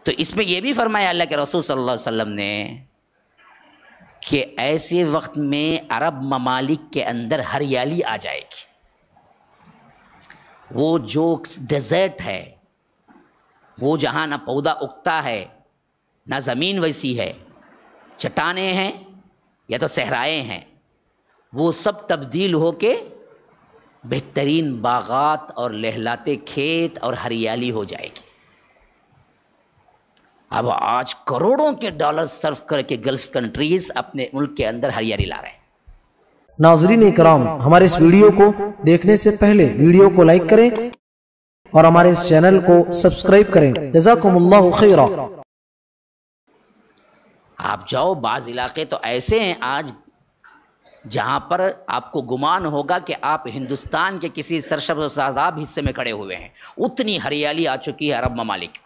تو اس میں یہ بھی فرمایا اللہ کے رسول صلی اللہ علیہ وسلم نے کہ ایسے وقت میں عرب ممالک کے اندر ہریالی آ جائے گی. وہ جو ڈیزرٹ ہے، وہ جہاں نہ پودا اگتا ہے نہ زمین ویسی ہے، چٹانیں ہیں یا تو صحرائیں ہیں، وہ سب تبدیل ہو کے بہترین باغات اور لہلاتے کھیت اور ہریالی ہو جائے گی. اب آج کروڑوں کے ڈالر صرف کر کے گلف کنٹریز اپنے ملک کے اندر ہریالی لا رہے ہیں. ناظرین اکرام، ہمارے اس ویڈیو کو دیکھنے سے پہلے ویڈیو کو لائک کریں اور ہمارے اس چینل کو سبسکرائب کریں. جزاکم اللہ خیرا. آپ جاؤ، بعض علاقے تو ایسے ہیں آج جہاں پر آپ کو گمان ہوگا کہ آپ ہندوستان کے کسی سرسبز و شاداب حصے میں کھڑے ہوئے ہیں. اتنی ہریالی آ چکی ہے عرب ممالک،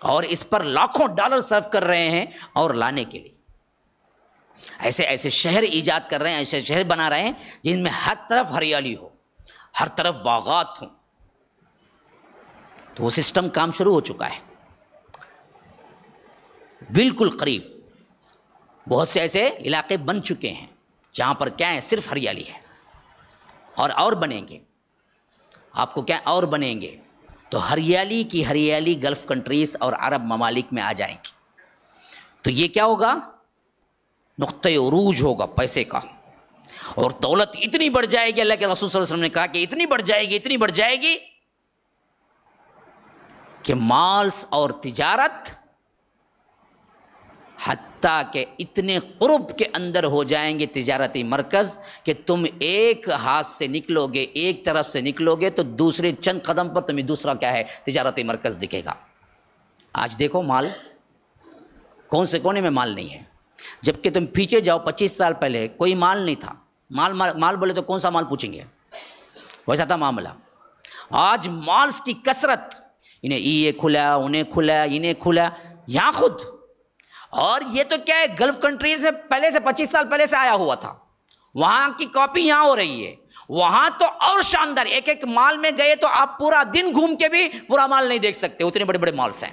اور اس پر لاکھوں ڈالر صرف کر رہے ہیں اور لانے کے لیے ایسے ایسے شہر ایجاد کر رہے ہیں، ایسے شہر بنا رہے ہیں جن میں ہر طرف ہریالی ہو، ہر طرف باغات ہوں. تو وہ سسٹم کام شروع ہو چکا ہے بالکل قریب. بہت سے ایسے علاقے بن چکے ہیں جہاں پر کیا ہے، صرف ہریالی ہے، اور بنیں گے. آپ کو کیا اور بنیں گے تو ہریالی کی ہریالی گلف کنٹریز اور عرب ممالک میں آ جائیں گی. تو یہ کیا ہوگا، نقطۂ عروج ہوگا پیسے کا، اور دولت اتنی بڑھ جائے گی. اللہ کے رسول صلی اللہ علیہ وسلم نے کہا کہ اتنی بڑھ جائے گی، اتنی بڑھ جائے گی کہ مالز اور تجارت حتیٰ کہ اتنے قرب کے اندر ہو جائیں گے تجارتی مرکز کہ تم ایک ہاتھ سے نکلو گے، ایک طرف سے نکلو گے تو دوسرے چند قدم پر تمہیں دوسرا کیا ہے، تجارتی مرکز دکھے گا. آج دیکھو مال کون سے کونے میں مال نہیں ہے، جبکہ تم پیچھے جاؤ 25 سال پہلے کوئی مال نہیں تھا. مال بولے تو کون سا مال پوچھیں گے، ویسا تھا معاملہ. آج مالز کی کثرت، انہیں یہ کھلا، انہیں کھلا، انہیں کھلا، یہاں خود. اور یہ تو کیا ہے، گلف کنٹریز میں پہلے سے 25 سال پہلے سے آیا ہوا تھا، وہاں کی کاپی یہاں ہو رہی ہے. وہاں تو اور شاندار، ایک ایک مال میں گئے تو آپ پورا دن گھوم کے بھی پورا مال نہیں دیکھ سکتے، اتنے بڑے بڑے مالز ہیں.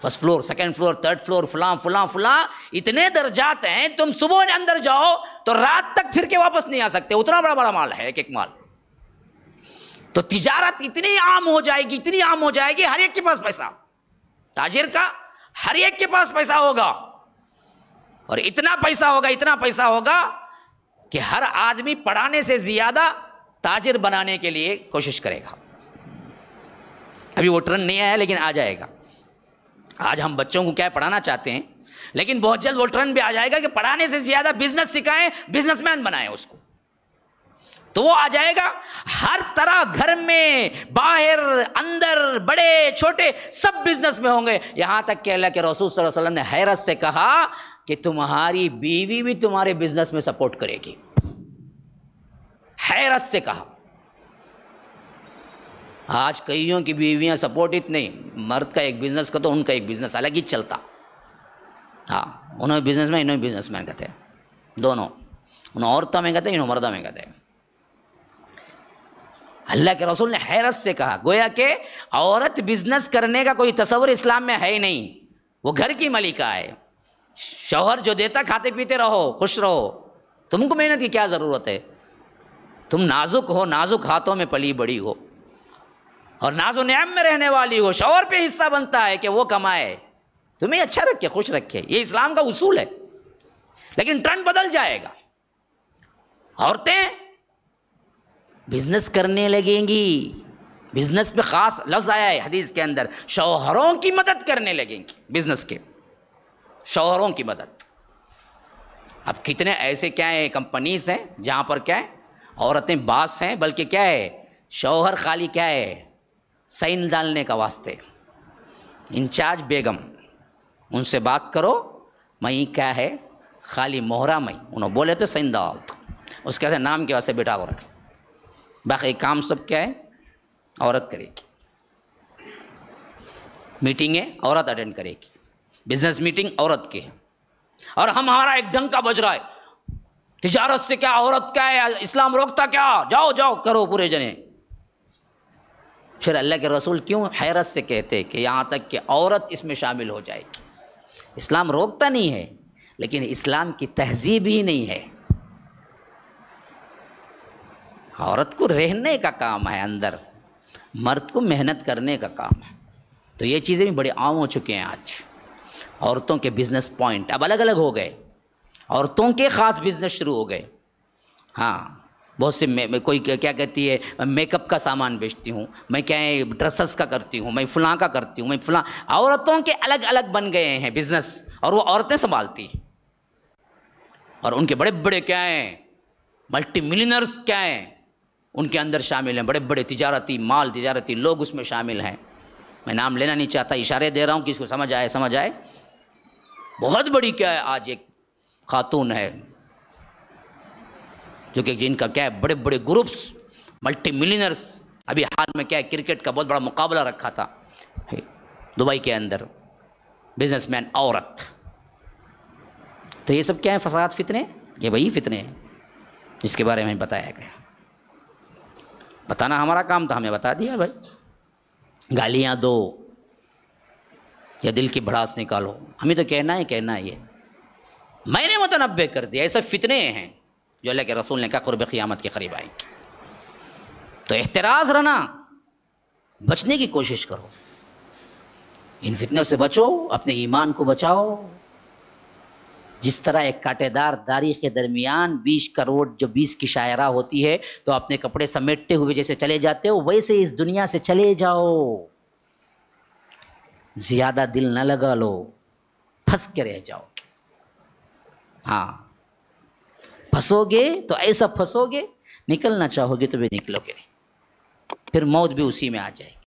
First floor, second floor, third floor, فلاں فلاں فلاں، اتنے درجات ہیں. تم صبح اندر جاؤ تو رات تک پھر کے واپس نہیں آ سکتے، اتنا بڑا بڑا مال ہے ایک ایک مال. تو تجارت اتنی عام ہو جائے گی، اتنی عام ہو جائے گی، ہر ایک کے پاس پیسہ، تاجر کا ہر ایک کے پاس پیسہ ہوگا. اور اتنا پیسہ ہوگا، اتنا پیسہ ہوگا کہ ہر آدمی پڑھانے سے زیادہ تاجر بنانے کے لیے کوشش کرے گا. ابھی وہ ٹرن نہیں آیا لیکن آ جائے گا. آج ہم بچوں کو کیا پڑھانا چاہتے ہیں، لیکن بہت جلد وہ ٹرن بھی آ جائے گا کہ پڑھانے سے زیادہ بزنس سکھائیں، بزنس مین بنائیں اس کو. تو وہ آ جائے گا ہر طرح، گھر میں، باہر، اندر، بڑے چھوٹے سب بزنس میں ہوں گے. یہاں تک کہ اللہ کے رسول صلی اللہ علیہ وسلم نے حیرت سے کہا کہ تمہاری بیوی بھی تمہارے بزنس میں سپورٹ کرے گی. حیرت سے کہا. آج کئیوں کی بیویاں سپورٹ نہیں، مرد کا ایک بزنس کا تو ان کا ایک بزنس الگ ہی چلتا. ہاں، انہوں بزنس میں، انہوں بزنس مین کہتے ہیں، دونوں، انہوں عورتوں میں کہتے ہیں، انہوں مردوں میں کہتے ہیں. اللہ کے رسول نے حیرت سے کہا، گویا کہ عورت بزنس کرنے کا کوئی تصور اسلام میں ہے ہی نہیں، وہ گھر کی ملکہ ہے. شوہر جو دیتا کھاتے پیتے رہو، خوش رہو، تم کو محنت کی کیا ضرورت ہے. تم نازک ہو، نازک ہاتھوں میں پلی بڑی ہو، اور ناز و نعم میں رہنے والی ہو. شوہر پہ حصہ بنتا ہے کہ وہ کمائے، تمہیں اچھا رکھے، خوش رکھے. یہ اسلام کا اصول ہے. لیکن ٹرنڈ بدل جائے گا، عورتیں بزنس کرنے لگیں گی. بزنس پہ خاص لفظ آیا ہے حدیث کے اندر، شوہروں کی مدد کرنے لگیں گی. بزنس کے شوہروں کی مدد. اب کتنے ایسے کیا ہے کمپنیز ہیں جہاں پر کیا ہے عورتیں باس ہیں، بلکہ کیا ہے شوہر خالی کیا ہے سائن ڈالنے کا واسطے، انچارج بیگم، ان سے بات کرو، میں کیا ہے خالی مہرہ میں، انہوں بولے تو سائن ڈال، اس کے نام کے واسطے بیٹھا ہو رکھے. باقی کام سب کیا ہے عورت کرے گی. میٹنگیں عورت اٹینڈ کرے گی، بزنس میٹنگ عورت کی ہے. اور ہمارا ایک ڈنکا بج رہا ہے، تجارت سے کیا عورت کیا ہے، اسلام روکتا کیا، جاؤ جاؤ کرو پورے جنے. پھر اللہ کے رسول کیوں حیرت سے کہتے کہ یہاں تک کہ عورت اس میں شامل ہو جائے گی. اسلام روکتا نہیں ہے، لیکن اسلام کی تہذیب ہی نہیں ہے. عورت کو رہنے کا کام ہے اندر، مرد کو محنت کرنے کا کام ہے. تو یہ چیزیں بھی بڑے عام ہو چکے ہیں آج. عورتوں کے بزنس پوائنٹ اب الگ الگ ہو گئے، عورتوں کے خاص بزنس شروع ہو گئے. ہاں بہت سے کوئی کیا کہتی ہے میک اپ کا سامان بیچتی ہوں میں، کیا ہے ڈریسز کا کرتی ہوں میں، فلاں کا کرتی ہوں میں، فلاں. عورتوں کے الگ الگ بن گئے ہیں بزنس، اور وہ عورتیں سنبھالتی ہیں. اور ان کے بڑے بڑے کیا ہیں ملٹی ملینرز کیا ہیں ان کے اندر شامل ہیں. بڑے بڑے تجارتی مال، تجارتی لوگ اس میں شامل ہیں. میں نام لینا نہیں چاہتا، اشارے دے رہا ہوں کہ اس کو سمجھ آئے. بہت بڑی کیا ہے آج ایک خاتون ہے جو کہ جن کا کیا ہے بڑے بڑے گروپس ملٹی ملینرز. ابھی حال میں کیا ہے کرکٹ کا بہت بڑا مقابلہ رکھا تھا دبئی کے اندر، بزنس مین عورت. تو یہ سب کیا ہے فساد فتنے، یہ وہی فتنے ہیں جس کے بارے میں بتایا گیا. بتانا ہمارا کام تھا، ہمیں بتا دیا بھائی. گالیاں دو یا دل کی بھڑاس نکالو، ہمیں تو کہنا ہے یہ. میں نے متنبع کر دیا ایسے فتنے ہیں جو اللہ کے رسول نے کہا قرب قیامت کے قریب آئیں گے. تو احتراز رہنا، بچنے کی کوشش کرو، ان فتنوں سے بچو، اپنے ایمان کو بچاؤ. جس طرح ایک کانٹے دار داری کے درمیان 20 کروڑ جو 20 کی شاعرہ ہوتی ہے تو اپنے کپڑے سمیٹتے ہوئے جیسے چلے جاتے ہو، ویسے اس دنیا سے چلے جاؤ. زیادہ دل نہ لگا لو، پھنس کے رہ جاؤ گے. ہاں پھنسو گے تو ایسا پھنسو گے، نکلنا چاہو گے تو بھی نکلو گے نہیں، پھر موت بھی اسی میں آ جائے گی.